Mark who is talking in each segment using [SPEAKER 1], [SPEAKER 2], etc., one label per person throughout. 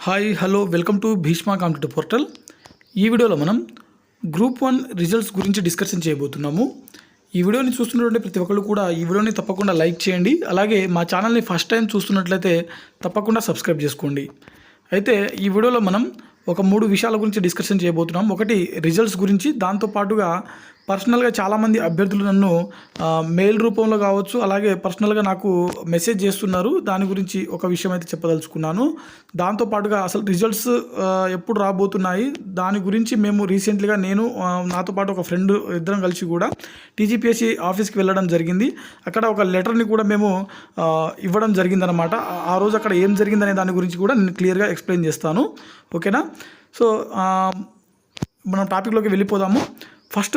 [SPEAKER 1] Hi hello welcome to Bhishma competitive portal. ఈ వీడియోలో మనం గ్రూప్ 1 రిజల్ట్స్ గురించి డిస్కషన్ చేయబోతున్నాము. ఈ వీడియోని చూస్తున్నటువంటి ప్రతి ఒక్కరు కూడా ఈ వీడియోని తప్పకుండా లైక్ చేయండి. అలాగే మా ఛానల్ని ఫస్ట్ టైం చూస్తున్నట్లయితే తప్పకుండా సబ్స్క్రైబ్ చేసుకోండి. అయితే ఈ వీడియోలో మనం ఒక 3 విషయాల గురించి డిస్కషన్ చేయబోతున్నాం. ఒకటి రిజల్ట్స్ గురించి, దాంతోపాటుగా పర్సనల్గా చాలామంది అభ్యర్థులు నన్ను మెయిల్ రూపంలో కావచ్చు, అలాగే పర్సనల్గా నాకు మెసేజ్ చేస్తున్నారు. దాని గురించి ఒక విషయం అయితే చెప్పదలుచుకున్నాను. దాంతోపాటుగా అసలు రిజల్ట్స్ ఎప్పుడు రాబోతున్నాయి దాని గురించి మేము రీసెంట్లీగా నాతో పాటు ఒక ఫ్రెండ్ ఇద్దరం కలిసి కూడా టీజీపీఎస్సీ ఆఫీస్కి వెళ్ళడం జరిగింది. అక్కడ ఒక లెటర్ని కూడా మేము ఇవ్వడం జరిగిందనమాట. ఆ రోజు అక్కడ ఏం జరిగిందనే దాని గురించి కూడా నేను క్లియర్గా ఎక్స్ప్లెయిన్ చేస్తాను. ఓకేనా? సో మనం టాపిక్లోకి వెళ్ళిపోదాము. ఫస్ట్,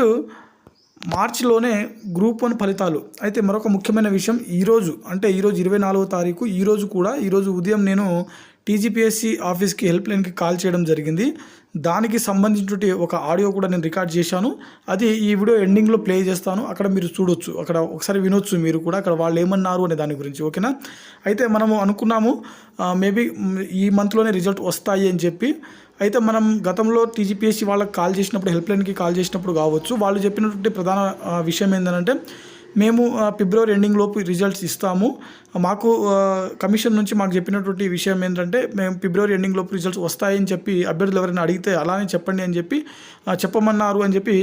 [SPEAKER 1] మార్చిలోనే గ్రూప్ 1 ఫలితాలు. అయితే మరొక ముఖ్యమైన విషయం, ఈరోజు 24వ తారీఖు, ఈరోజు ఉదయం నేను టీజీపీఎస్సీ ఆఫీస్కి హెల్ప్ లైన్కి కాల్ చేయడం జరిగింది. దానికి సంబంధించిన ఒక ఆడియో కూడా నేను రికార్డ్ చేశాను. అది ఈ వీడియో ఎండింగ్లో ప్లే చేస్తాను. అక్కడ మీరు చూడొచ్చు, అక్కడ ఒకసారి వినొచ్చు మీరు కూడా, అక్కడ వాళ్ళు ఏమన్నారు అనే దాని గురించి. ఓకేనా? అయితే మనము అనుకున్నాము మేబీ ఈ మంత్లోనే రిజల్ట్ వస్తాయి అని చెప్పి. అయితే మనం గతంలో టీజీపీఎస్సీ వాళ్ళకి కాల్ చేసినప్పుడు, హెల్ప్ లైన్కి కాల్ చేసినప్పుడు కావచ్చు, వాళ్ళు చెప్పినటువంటి ప్రధాన విషయం ఏంటంటే, మేము ఫిబ్రవరి ఎండింగ్ లోపు రిజల్ట్స్ ఇస్తాము. మాకు కమిషన్ నుంచి మాకు చెప్పినటువంటి విషయం ఏంటంటే, మేము ఫిబ్రవరి ఎండింగ్ లోపు రిజల్ట్స్ వస్తాయని చెప్పి అభ్యర్థులు ఎవరైనా అడిగితే అలానే చెప్పండి అని చెప్పి చెప్పమన్నారు అని చెప్పి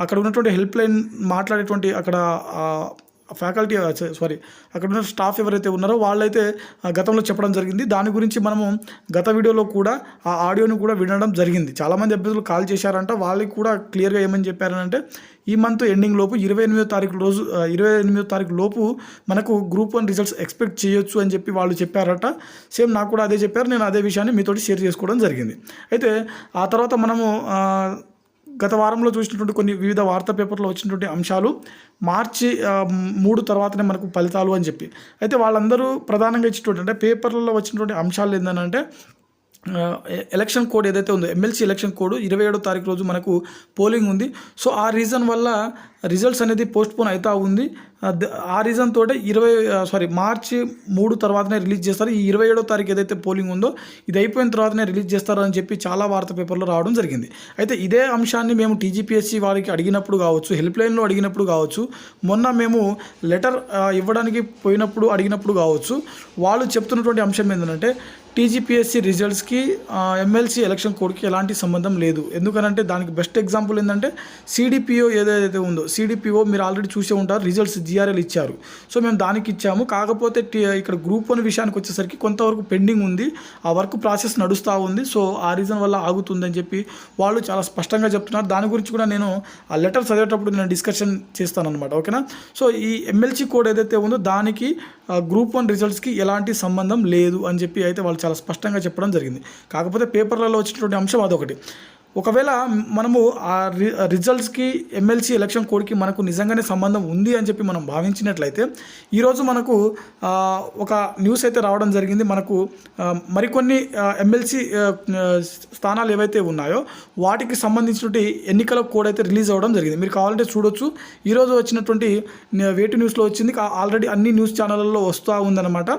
[SPEAKER 1] అక్కడ ఉన్నటువంటి హెల్ప్ లైన్ మాట్లాడేటువంటి అక్కడ ఫ్యాకల్టీ అక్కడ ఉన్న స్టాఫ్ ఎవరైతే ఉన్నారో వాళ్ళైతే గతంలో చెప్పడం జరిగింది. దాని గురించి మనము గత వీడియోలో కూడా ఆ ఆడియోని కూడా వినడం జరిగింది. చాలామంది అభ్యర్థులు కాల్ చేశారంట. వాళ్ళకి కూడా క్లియర్గా ఏమని చెప్పారంటే, ఈ మంత్ ఎండింగ్ లోపు 28వ తారీఖు లోపు మనకు గ్రూప్ 1 రిజల్ట్స్ ఎక్స్పెక్ట్ చేయొచ్చు అని చెప్పి వాళ్ళు చెప్పారట. సేమ్ నాకు కూడా అదే చెప్పారు. నేను అదే విషయాన్ని మీతోటి షేర్ చేసుకోవడం జరిగింది. అయితే ఆ తర్వాత మనము గత వారంలో చూసినటువంటి కొన్ని వివిధ వార్తా పేపర్లో వచ్చినటువంటి అంశాలు, మార్చి 3 తర్వాతనే మనకు ఫలితాలు అని చెప్పి. అయితే వాళ్ళందరూ ప్రధానంగా ఇచ్చినటువంటి, అంటే పేపర్లలో వచ్చినటువంటి అంశాలు ఏంటంటే, ఎలక్షన్ కోడ్ ఏదైతే ఉందో, ఎమ్మెల్సీ ఎలక్షన్ కోడ్ 27వ తారీఖు రోజు మనకు పోలింగ్ ఉంది. సో ఆ రీజన్ వల్ల రిజల్ట్స్ అనేది పోస్ట్పోన్ అవుతూ ఉంది. ఆ రీజన్ తోటే మార్చి 3 తర్వాతనే రిలీజ్ చేస్తారు. ఈ 27వ తారీఖు ఏదైతే పోలింగ్ ఉందో ఇది అయిపోయిన తర్వాతనే రిలీజ్ చేస్తారు అని చెప్పి చాలా వార్తా పేపర్లో రావడం జరిగింది. అయితే ఇదే అంశాన్ని మేము టీజీపీఎస్సీ వారికి అడిగినప్పుడు కావచ్చు, హెల్ప్ లైన్లో అడిగినప్పుడు కావచ్చు, మొన్న మేము లెటర్ ఇవ్వడానికి అడిగినప్పుడు కావచ్చు, వాళ్ళు చెప్తున్నటువంటి అంశం ఏంటంటే, టీజీపీఎస్సీ రిజల్ట్స్కి ఎమ్మెల్సీ ఎలక్షన్ కోడ్కి ఎలాంటి సంబంధం లేదు. ఎందుకనంటే దానికి బెస్ట్ ఎగ్జాంపుల్ ఏంటంటే, సిడిపిఓ ఏదైతే ఉందో, సిడిపిఓ మీరు ఆల్రెడీ చూసే ఉంటారు, రిజల్ట్స్ జిఆర్ఎల్ ఇచ్చారు. సో మేము దానికి ఇచ్చాము. కాకపోతే ఇక్కడ గ్రూప్ 1 విషయానికి వచ్చేసరికి కొంతవరకు పెండింగ్ ఉంది, ఆ వర్క్ ప్రాసెస్ నడుస్తూ ఉంది. సో ఆ రీజన్ వల్ల ఆగుతుందని చెప్పి వాళ్ళు చాలా స్పష్టంగా చెప్తున్నారు. దాని గురించి కూడా నేను ఆ లెటర్ చదివేటప్పుడు నేను డిస్కషన్ చేస్తాను అనమాట. ఓకేనా? సో ఈ ఎమ్మెల్సీ కోడ్ ఏదైతే ఉందో దానికి గ్రూప్ 1 రిజల్ట్స్కి ఎలాంటి సంబంధం లేదు అని చెప్పి అయితే వాళ్ళు చాలా స్పష్టంగా చెప్పడం జరిగింది. కాకపోతే పేపర్లలో వచ్చినటువంటి అంశం అదొకటి. ఒకవేళ మనము ఆ రిజల్ట్స్కి ఎమ్మెల్సీ ఎలక్షన్ కోడ్కి మనకు నిజంగానే సంబంధం ఉంది అని చెప్పి మనం భావించినట్లయితే, ఈరోజు మనకు ఒక న్యూస్ అయితే రావడం జరిగింది. మనకు మరికొన్ని ఎమ్మెల్సీ స్థానాలు ఏవైతే ఉన్నాయో వాటికి సంబంధించినటువంటి ఎన్నికల కోడ్ అయితే రిలీజ్ అవ్వడం జరిగింది. మీరు కావాలంటే చూడొచ్చు. ఈరోజు వచ్చినటువంటి వేటు న్యూస్లో వచ్చింది. ఆల్రెడీ అన్ని న్యూస్ ఛానళ్ళలో వస్తూ ఉందన్నమాట.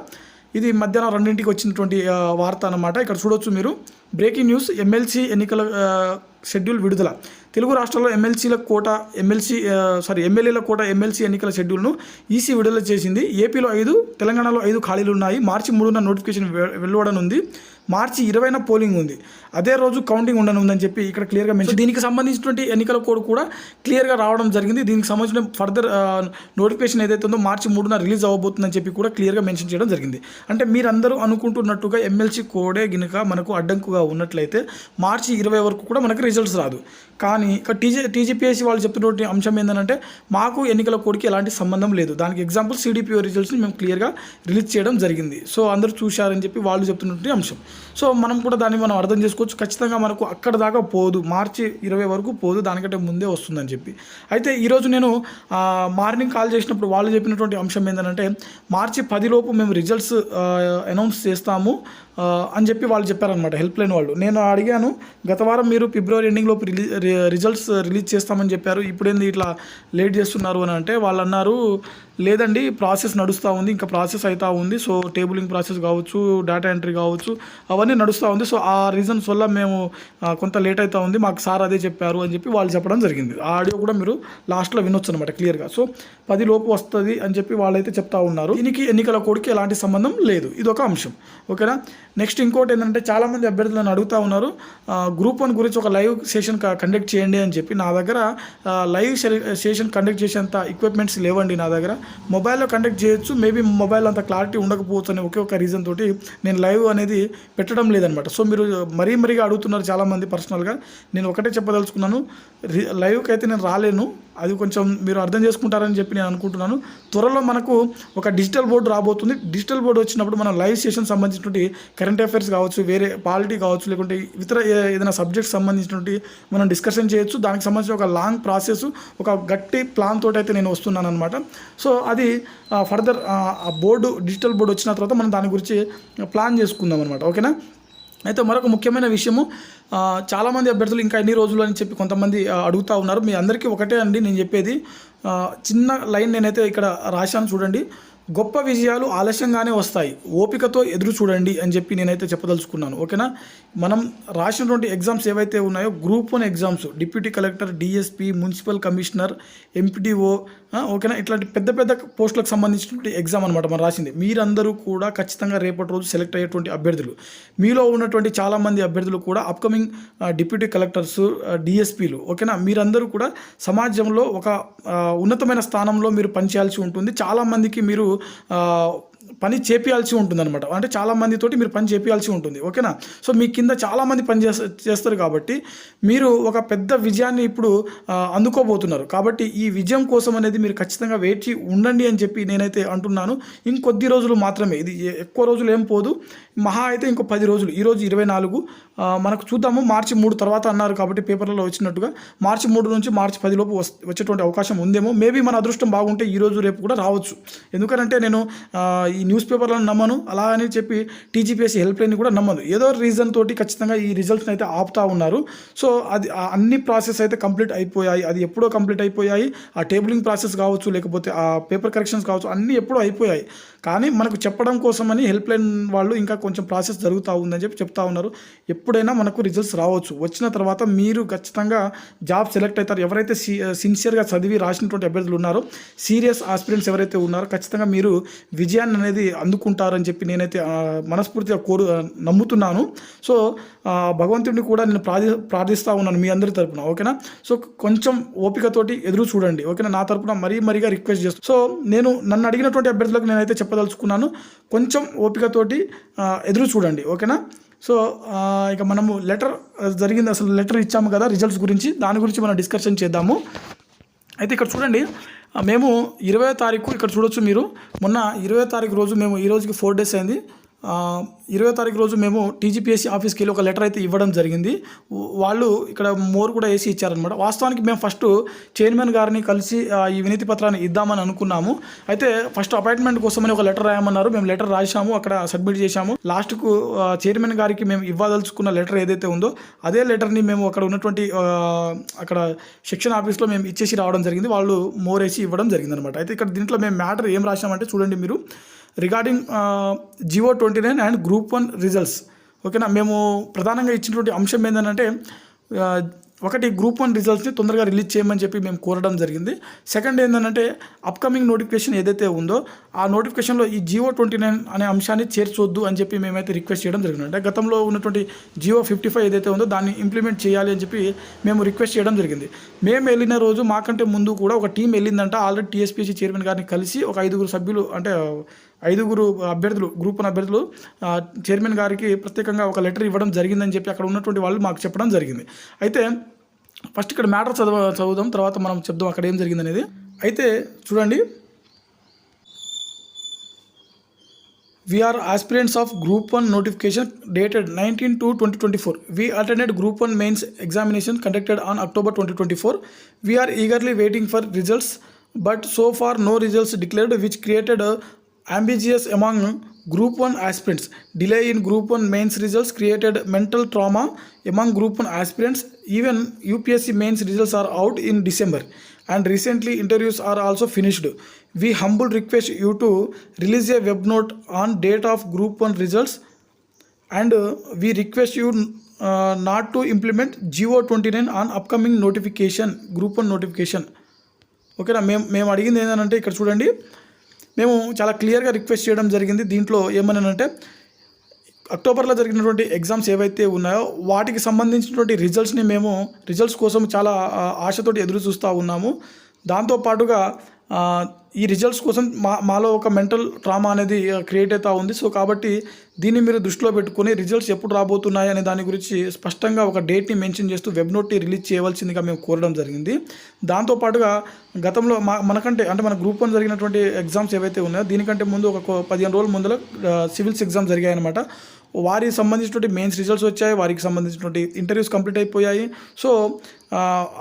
[SPEAKER 1] ఇది మధ్యాహ్నం 2ంటికి వచ్చినటువంటి వార్త అన్నమాట. ఇక్కడ చూడొచ్చు మీరు. బ్రేకింగ్ న్యూస్, ఎమ్మెల్సీ ఎన్నికల షెడ్యూల్ విడుదల. తెలుగు రాష్ట్రాల్లో ఎమ్మెల్యేల కోట ఎమ్మెల్సీ ఎన్నికల షెడ్యూల్ను ఈసీ విడుదల చేసింది. ఏపీలో 5, తెలంగాణలో 5 ఖాళీలు ఉన్నాయి. మార్చి 3న నోటిఫికేషన్ వెలువడనుంది. మార్చి 20న పోలింగ్ ఉంది. అదే రోజు కౌంటింగ్ ఉండనుందని చెప్పి ఇక్కడ క్లియర్గా మెన్షన్. దీనికి సంబంధించినటువంటి ఎన్నికల కోడ్ కూడా క్లియర్గా రావడం జరిగింది. దీనికి సంబంధించిన ఫర్దర్ నోటిఫికేషన్ ఏదైతే ఉందో మార్చి 3న రిలీజ్ అవ్వబోతుందని చెప్పి కూడా క్లియర్గా మెన్షన్ చేయడం జరిగింది. అంటే మీరందరూ అనుకుంటున్నట్టుగా ఎమ్మెల్సీ కోడే గినక మనకు అడ్డంకుగా ఉన్నట్లయితే మార్చి 20 వరకు కూడా మనకు రిజల్ట్స్ రాదు. కానీ ఇక్కడ టీజీపీఎస్సీ వాళ్ళు చెప్తున్నటువంటి అంశం ఏంటంటే, మాకు ఎన్నికల కోడ్కి ఎలాంటి సంబంధం లేదు. దానికి ఎగ్జాంపుల్ సిడిపిఓ రిజల్ట్స్ని మేము క్లియర్గా రిలీజ్ చేయడం జరిగింది. సో అందరూ చూశారని చెప్పి వాళ్ళు చెప్తున్నటువంటి అంశం. సో మనం కూడా దాన్ని మనం అర్థం చేసుకోవచ్చు. ఖచ్చితంగా మనకు అక్కడ దాకా పోదు, మార్చి 20 వరకు పోదు, దానికంటే ముందే వస్తుందని చెప్పి. అయితే ఈరోజు నేను మార్నింగ్ కాల్ చేసినప్పుడు వాళ్ళు చెప్పినటువంటి అంశం ఏంటంటే, మార్చి 10 లోపు మేము రిజల్ట్స్ అనౌన్స్ చేస్తాము అని చెప్పి వాళ్ళు చెప్పారనమాట, హెల్ప్ లైన్ వాళ్ళు. నేను అడిగాను, గత వారం మీరు ఫిబ్రవరి ఎండింగ్ లోపు రిజల్ట్స్ రిలీజ్ చేస్తామని చెప్పారు, ఇప్పుడేంది ఇట్లా లేట్ చేస్తున్నారు అని అంటే వాళ్ళు అన్నారు, లేదండి ప్రాసెస్ నడుస్తూ ఉంది, ఇంకా ప్రాసెస్ అవుతూ ఉంది. సో టేబులింగ్ ప్రాసెస్ కావచ్చు, డేటా ఎంట్రీ కావచ్చు, అవన్నీ నడుస్తూ ఉంది. సో ఆ రీజన్స్ వల్ల మేము కొంత లేట్ అవుతూ ఉంది, మాకు సార్ అదే చెప్పారు అని చెప్పి వాళ్ళు చెప్పడం జరిగింది. ఆ ఆడియో కూడా మీరు లాస్ట్లో వినొచ్చు అనమాట క్లియర్గా. సో 10 లోపు వస్తుంది అని చెప్పి వాళ్ళైతే చెప్తా ఉన్నారు. దీనికి ఎన్నికల కోడ్కి ఎలాంటి సంబంధం లేదు, ఇది ఒక అంశం. ఓకేనా. నెక్స్ట్ ఇంకోటి ఏంటంటే చాలామంది అభ్యర్థులను అడుగుతూ ఉన్నారు, గ్రూప్ 1 గురించి ఒక లైవ్ సెషన్ కండక్ట్ చేయండి అని చెప్పి. నా దగ్గర లైవ్ సెషన్ కండక్ట్ చేసేంత ఎక్విప్మెంట్స్ లేవండి నా దగ్గర. మొబైల్లో కండక్ట్ చేయొచ్చు, మేబీ మొబైల్ అంత క్లారిటీ ఉండకపోవచ్చు అని ఒకే ఒక రీజన్ తోటి నేను లైవ్ అనేది పెట్టడం లేదనమాట. సో మీరు మరీగా అడుగుతున్నారు చాలామంది పర్సనల్గా. నేను ఒకటే చెప్పదలుచుకున్నాను, లైవ్కి అయితే నేను రాలేను, అది కొంచెం మీరు అర్థం చేసుకుంటారని చెప్పి నేను అనుకుంటున్నాను. త్వరలో మనకు ఒక డిజిటల్ బోర్డు రాబోతుంది. డిజిటల్ బోర్డు వచ్చినప్పుడు మనం లైవ్ సెషన్ సంబంధించినటువంటి కరెంట్ అఫైర్స్ కావచ్చు, వేరే పాలిటీ కావచ్చు, లేకుంటే ఇతర ఏదైనా సబ్జెక్ట్ సంబంధించినటువంటి మనం డిస్కషన్ చేయొచ్చు. దానికి సంబంధించిన ఒక లాంగ్ ప్రాసెస్, ఒక గట్టి ప్లాన్ తోటి అయితే నేను వస్తున్నాను అనమాట. సో అది ఫర్దర్ ఆ బోర్డు, డిజిటల్ బోర్డు వచ్చిన తర్వాత మనం దాని గురించి ప్లాన్ చేసుకుందాం అనమాట. ఓకేనా. అయితే మరొక ముఖ్యమైన విషయము, చాలామంది అభ్యర్థులు ఇంకా ఎన్ని రోజులు అని చెప్పి కొంతమంది అడుగుతూ ఉన్నారు. మీ అందరికీ ఒకటే అండి నేను చెప్పేది, చిన్న లైన్ నేనైతే ఇక్కడ రాశాను చూడండి. గొప్ప విజయాలు ఆలస్యంగానే వస్తాయి, ఓపికతో ఎదురు చూడండి అని చెప్పి నేనైతే చెప్పదలుచుకున్నాను. ఓకేనా. మనం రాసినటువంటి ఎగ్జామ్స్ ఏవైతే ఉన్నాయో group 1 exams, deputy collector, DSP, municipal commissioner, MPDO, ఓకేనా, ఇట్లాంటి పెద్ద పెద్ద పోస్టులకు సంబంధించినటువంటి ఎగ్జామ్ అనమాట మనం రాసింది. మీరందరూ కూడా ఖచ్చితంగా రేపటి రోజు సెలెక్ట్ అయ్యేటువంటి అభ్యర్థులు. మీలో ఉన్నటువంటి చాలామంది అభ్యర్థులు కూడా అప్కమింగ్ డిప్యూటీ కలెక్టర్స్, డిఎస్పీలు. ఓకేనా. మీరందరూ కూడా సమాజంలో ఒక ఉన్నతమైన స్థానంలో మీరు పనిచేయాల్సి ఉంటుంది. చాలామందికి మీరు పని చేపియాల్సి ఉంటుంది అనమాట. అంటే చాలామందితోటి మీరు పని చేపియాల్సి ఉంటుంది. ఓకేనా. సో మీ కింద చాలామంది పని చేస్తారు కాబట్టి మీరు ఒక పెద్ద విజయాన్ని ఇప్పుడు అందుకోబోతున్నారు. కాబట్టి ఈ విజయం కోసం అనేది మీరు ఖచ్చితంగా వేచి ఉండండి అని చెప్పి నేనైతే అంటున్నాను. ఇంకొద్ది రోజులు మాత్రమే, ఇది ఎక్కువ రోజులు ఏం పోదు, మహా అయితే ఇంకో 10 రోజులు. ఈరోజు 24, మనకు చూద్దాము మార్చి 3 తర్వాత అన్నారు కాబట్టి పేపర్లలో వచ్చినట్టుగా మార్చి 3 నుంచి మార్చి 10 లోపు వచ్చేటువంటి అవకాశం ఉందేమో. మేబీ మన అదృష్టం బాగుంటే ఈరోజు రేపు కూడా రావచ్చు. ఎందుకంటే నేను ఈ న్యూస్ పేపర్లను నమ్మను, అలా అని చెప్పి టీజీపీఎస్సీ హెల్ప్ లైన్ కూడా నమ్మను. ఏదో రీజన్ తోటి ఖచ్చితంగా ఈ రిజల్ట్స్ని అయితే ఆపుతా ఉన్నారు. సో అది అన్ని ప్రాసెస్ అయితే కంప్లీట్ అయిపోయాయి, అది ఎప్పుడో కంప్లీట్ అయిపోయాయి. ఆ టేబులింగ్ ప్రాసెస్ కావచ్చు, లేకపోతే ఆ పేపర్ కరెక్షన్స్ కావచ్చు, అన్నీ ఎప్పుడో అయిపోయాయి. కానీ మనకు చెప్పడం కోసమని హెల్ప్ లైన్ వాళ్ళు ఇంకా కొంచెం ప్రాసెస్ జరుగుతూ ఉందని చెప్పి చెప్తా ఉన్నారు. ఎప్పుడైనా మనకు రిజల్ట్స్ రావచ్చు. వచ్చిన తర్వాత మీరు ఖచ్చితంగా జాబ్ సెలెక్ట్ అవుతారు. ఎవరైతే సిన్సియర్గా చదివి రాసినటువంటి అభ్యర్థులు ఉన్నారో, సీరియస్ ఆస్పిరెంట్స్ ఎవరైతే ఉన్నారో, ఖచ్చితంగా మీరు విజయాన్ని అనేది అందుకుంటారని చెప్పి నేనైతే మనస్ఫూర్తిగా నమ్ముతున్నాను. సో భగవంతుడిని కూడా నేను ప్రార్థిస్తూ ఉన్నాను మీ అందరి తరపున. ఓకేనా. సో కొంచెం ఓపికతోటి ఎదురు చూడండి. ఓకేనా. నా తరపున మరీగా రిక్వెస్ట్ చేస్తాను. సో నేను నన్ను అడిగినటువంటి అభ్యర్థులకు నేనైతే చెప్పదలుచుకున్నాను, కొంచెం ఓపికతోటి ఎదురు చూడండి. ఓకేనా. సో ఇక మనము లెటర్ జరిగింది, అసలు లెటర్ ఇచ్చాము కదా రిజల్ట్స్ గురించి, దాని గురించి మనం డిస్కషన్ చేద్దాము. అయితే ఇక్కడ చూడండి, మేము 20వ తారీఖు ఇక్కడ చూడొచ్చు మీరు, మొన్న 20వ తారీఖు రోజు మేము, ఈ రోజుకి 4 days అయింది, 20వ తారీఖు రోజు మేము టీజీపీఎస్సీ ఆఫీస్కి వెళ్ళి ఒక లెటర్ అయితే ఇవ్వడం జరిగింది. వాళ్ళు ఇక్కడ మోర్ కూడా వేసి ఇచ్చారనమాట. వాస్తవానికి మేము ఫస్ట్ చైర్మన్ గారిని కలిసి ఈ వినతి పత్రాన్ని ఇద్దామని అనుకున్నాము. అయితే ఫస్ట్ అపాయింట్మెంట్ కోసమని ఒక లెటర్ రాయమన్నారు. మేము లెటర్ రాసాము, అక్కడ సబ్మిట్ చేశాము. లాస్ట్కు చైర్మన్ గారికి మేము ఇవ్వదలుచుకున్న లెటర్ ఏదైతే ఉందో అదే లెటర్ని మేము అక్కడ ఉన్నటువంటి అక్కడ సెక్షన్ ఆఫీస్లో మేము ఇచ్చేసి రావడం జరిగింది. వాళ్ళు మోర్ వేసి ఇవ్వడం జరిగింది అనమాట. అయితే ఇక్కడ దీంట్లో మేము మ్యాటర్ ఏం రాసామంటే చూడండి మీరు, regarding GO 29 and group 1 results. ఓకేనా. మేము ప్రధానంగా ఇచ్చినటువంటి అంశం ఏంటంటే, ఒకటి గ్రూప్ 1 రిజల్ట్స్ని తొందరగా రిలీజ్ చేయమని చెప్పి మేము కోరడం జరిగింది. సెకండ్ ఏంటంటే, అప్కమింగ్ నోటిఫికేషన్ ఏదైతే ఉందో ఆ నోటిఫికేషన్లో ఈ జియో 29 అనే అంశాన్ని చేర్చొద్దు అని చెప్పి మేమైతే రిక్వెస్ట్ చేయడం జరిగింది. అంటే గతంలో ఉన్నటువంటి జియో 55 ఏదైతే ఉందో దాన్ని ఇంప్లిమెంట్ చేయాలి అని చెప్పి మేము రిక్వెస్ట్ చేయడం జరిగింది. మేము వెళ్ళిన రోజు మాకంటే ముందు కూడా ఒక టీం వెళ్ళిందంట. ఆల్రెడీ టీఎస్పీఎస్సీ చైర్మన్ గారిని కలిసి ఒక 5 సభ్యులు, అంటే 5 అభ్యర్థులు, గ్రూప్ 1 అభ్యర్థులు చైర్మన్ గారికి ప్రత్యేకంగా ఒక లెటర్ ఇవ్వడం జరిగిందని చెప్పి అక్కడ ఉన్నటువంటి వాళ్ళు మాకు చెప్పడం జరిగింది. అయితే ఫస్ట్ ఇక్కడ మ్యాటర్ చదువుదాం, తర్వాత మనం చెప్దాం అక్కడ ఏం జరిగింది అనేది. అయితే చూడండి, We are aspirants of Group 1 notification dated 19/2/2024. We attended Group 1 mains examination conducted on October 2024. We are eagerly waiting for results, but so far no results declared, which created ambiguous among Group 1 aspirants. Delay in Group 1 mains results created mental trauma among Group 1 aspirants. Even UPSC mains results are out in December, and recently interviews are also finished. We humble request you to release a web note on date of Group 1 results, and we request you not to implement GO29 on upcoming notification, Group 1 notification. ఓకేనా. మేము అడిగింది ఏంటంటే ఇక్కడ చూడండి, మేము చాలా క్లియర్గా request చేయడం జరిగింది. దీంట్లో ఏమనంటే అక్టోబర్లో జరిగినటువంటి ఎగ్జామ్స్ ఏవైతే ఉన్నాయో వాటికి సంబంధించినటువంటి రిజల్ట్స్ కోసం చాలా ఆశతోటి ఎదురు చూస్తూ ఉన్నాము. దాంతోపాటుగా ఈ రిజల్ట్స్ కోసం మాలో ఒక మెంటల్ ట్రామా అనేది క్రియేట్ అవుతూ ఉంది. సో కాబట్టి దీన్ని మీరు దృష్టిలో పెట్టుకొని రిజల్ట్స్ ఎప్పుడు రాబోతున్నాయి అనే దాని గురించి స్పష్టంగా ఒక డేట్ని మెన్షన్ చేస్తూ వెబ్ నోట్ని రిలీజ్ చేయవలసిందిగా మేము కోరడం జరిగింది. దాంతోపాటుగా గతంలో మనకంటే అంటే మన గ్రూప్ 1 జరిగినటువంటి ఎగ్జామ్స్ ఏవైతే ఉన్నాయో దీనికంటే ముందు ఒక 15 రోజుల ముందర సివిల్స్ ఎగ్జామ్స్ జరిగాయన్నమాట. వారికి సంబంధించినటువంటి మెయిన్స్ రిజల్ట్స్ వచ్చాయి, వారికి సంబంధించినటువంటి ఇంటర్వ్యూస్ కంప్లీట్ అయిపోయాయి. సో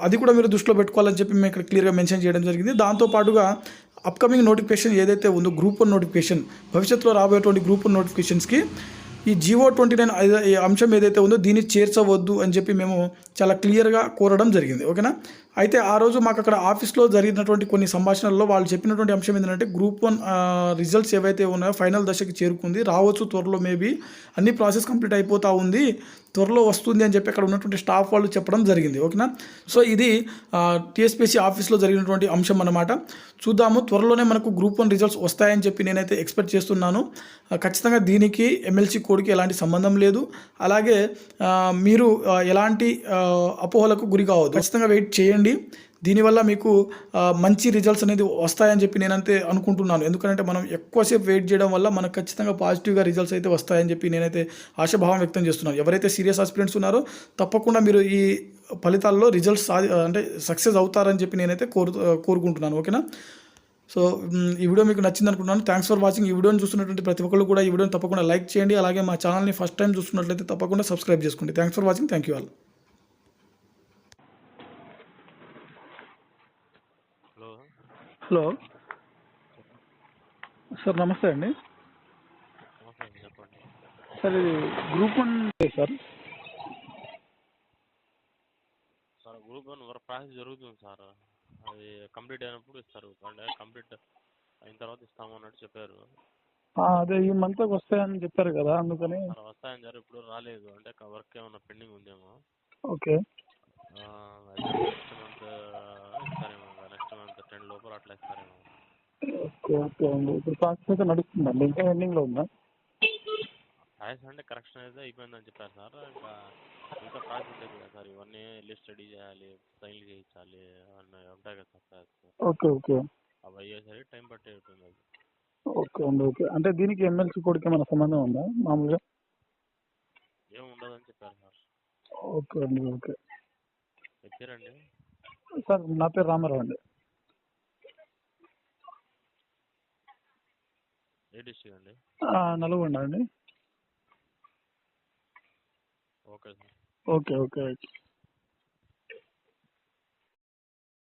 [SPEAKER 1] అది కూడా మీరు దృష్టిలో పెట్టుకోవాలని చెప్పి మేము ఇక్కడ క్లియర్గా మెన్షన్ చేయడం జరిగింది. దాంతోపాటుగా అప్కమింగ్ నోటిఫికేషన్ ఏదైతే ఉందో గ్రూప్ 1 నోటిఫికేషన్, భవిష్యత్తులో రాబోయేటువంటి గ్రూప్ 1 నోటిఫికేషన్స్కి ఈ GO29 అంశం ఏదైతే ఉందో దీన్ని చేర్చవద్దు అని చెప్పి మేము చాలా క్లియర్గా కోరడం జరిగింది. ఓకేనా. అయితే ఆ రోజు మాకు అక్కడ ఆఫీస్లో జరిగినటువంటి కొన్ని సంభాషణల్లో వాళ్ళు చెప్పినటువంటి అంశం ఏంటంటే గ్రూప్ 1 రిజల్ట్స్ ఏవైతే ఉన్నాయో ఫైనల్ దశకి చేరుకుంది, రావచ్చు త్వరలో, మేబీ అన్ని ప్రాసెస్ కంప్లీట్ అయిపోతూ ఉంది, త్వరలో వస్తుంది అని చెప్పి అక్కడ ఉన్నటువంటి స్టాఫ్ వాళ్ళు చెప్పడం జరిగింది. ఓకేనా. సో ఇది TSPSC ఆఫీస్లో జరిగినటువంటి అంశం అన్నమాట. చూద్దాము, త్వరలోనే మనకు గ్రూప్ 1 రిజల్ట్స్ వస్తాయని చెప్పి నేనైతే ఎక్స్పెక్ట్ చేస్తున్నాను. ఖచ్చితంగా దీనికి MLC కోడ్కి ఎలాంటి సంబంధం లేదు. అలాగే మీరు ఎలాంటి అపోహలకు గురి కావద్దు, ఖచ్చితంగా వెయిట్ చేయండి. దీనివల్ల మీకు మంచి రిజల్ట్స్ అనేది వస్తాయని చెప్పి నేనైతే అనుకుంటున్నాను. ఎందుకంటే మనం ఎక్కువసేపు వెయిట్ చేయడం వల్ల మనకు ఖచ్చితంగా పాజిటివ్గా రిజల్ట్స్ అయితే వస్తాయని చెప్పి నేనైతే ఆశాభావం వ్యక్తం చేస్తున్నాను. ఎవరైతే సీరియస్ ఆస్పిరెంట్స్ ఉన్నారో తప్పకుండా మీరు ఈ ఫలితాల్లో రిజల్ట్స్ అంటే సక్సెస్ అవుతారని చెప్పి నేనైతే కోరుకుంటున్నాను. ఓకేనా. సో ఈ వీడియో మీకు నచ్చింది అనుకుంటున్నాను. Thanks for watching. ఈ వీడియోని చూస్తున్నటువంటి ప్రతి ఒక్కరు కూడా ఈ వీడియోని తప్పకుండా లైక్ చేయండి. అలాగే మా ఛానల్ని ఫస్ట్ టైం చూస్తున్నట్లయితే తప్పకుండా సబ్స్క్రైబ్ చేసుకోండి. Thanks for watching. Thank you all. Hello sir, నమస్తే అండి.
[SPEAKER 2] చెప్పండి
[SPEAKER 1] సార్ ఇది group 1 sir.
[SPEAKER 2] Sir group 1 work process జరుగుతుంది సార్. అది కంప్లీట్ అయినప్పుడు ఇస్తారు, అంటే కంప్లీట్ అయిన తర్వాత ఇస్తాము అన్నట్టు చెప్పారు.
[SPEAKER 1] అదే ఈ మంత్ వస్తాయని చెప్పారు కదా, అందుకని.
[SPEAKER 2] వస్తాయని సార్, ఇప్పుడు రాలేదు, అంటే వర్క్ ఏమన్నా పెండింగ్ ఉందేమో.
[SPEAKER 1] ఓకే.
[SPEAKER 2] నెక్స్ట్ మంత్ ఇస్తారేమో, నెక్స్ట్ మంత్ 10 లోపల అట్లా ఇస్తారేమో.
[SPEAKER 1] ఓకే ఓకే అండి. ఇప్పుడు ప్రాసెస్ అయితే నడుస్తుందండి, ఇంకా ఎండింగ్లో ఉందా?
[SPEAKER 2] ప్రాసెస్ అంటే కరెక్షన్ అయితే అయిపోయిందని చెప్పారు సార్. ఇంకా ప్రాసెస్ ఉంటుంది కదా సార్, ఇవన్నీ లిస్ట్ రెడీ చేయాలి, సైన్లు చేయించాలి, అవన్నీ ఉంటాయి కదా సార్ ప్రాసెస్.
[SPEAKER 1] Okay okay.
[SPEAKER 2] అవి అయ్యేసరికి టైం పట్టే ఉంటుంది అది.
[SPEAKER 1] ఓకే అండి. ఓకే, అంటే దీనికి MLC కోడ్కి ఏమైనా సంబంధం ఉందా మామూలుగా?
[SPEAKER 2] ఏమి ఉండదని చెప్పారు సార్.
[SPEAKER 1] ఓకే అండి. ఓకే
[SPEAKER 2] చెప్పారండి
[SPEAKER 1] సార్. నా పేరు రామారావు అండి.
[SPEAKER 2] ఏ డిస్ట్రిక్ట్ అండి?
[SPEAKER 1] నల్గొండ అండి.
[SPEAKER 2] Okay sir.
[SPEAKER 1] Okay okay.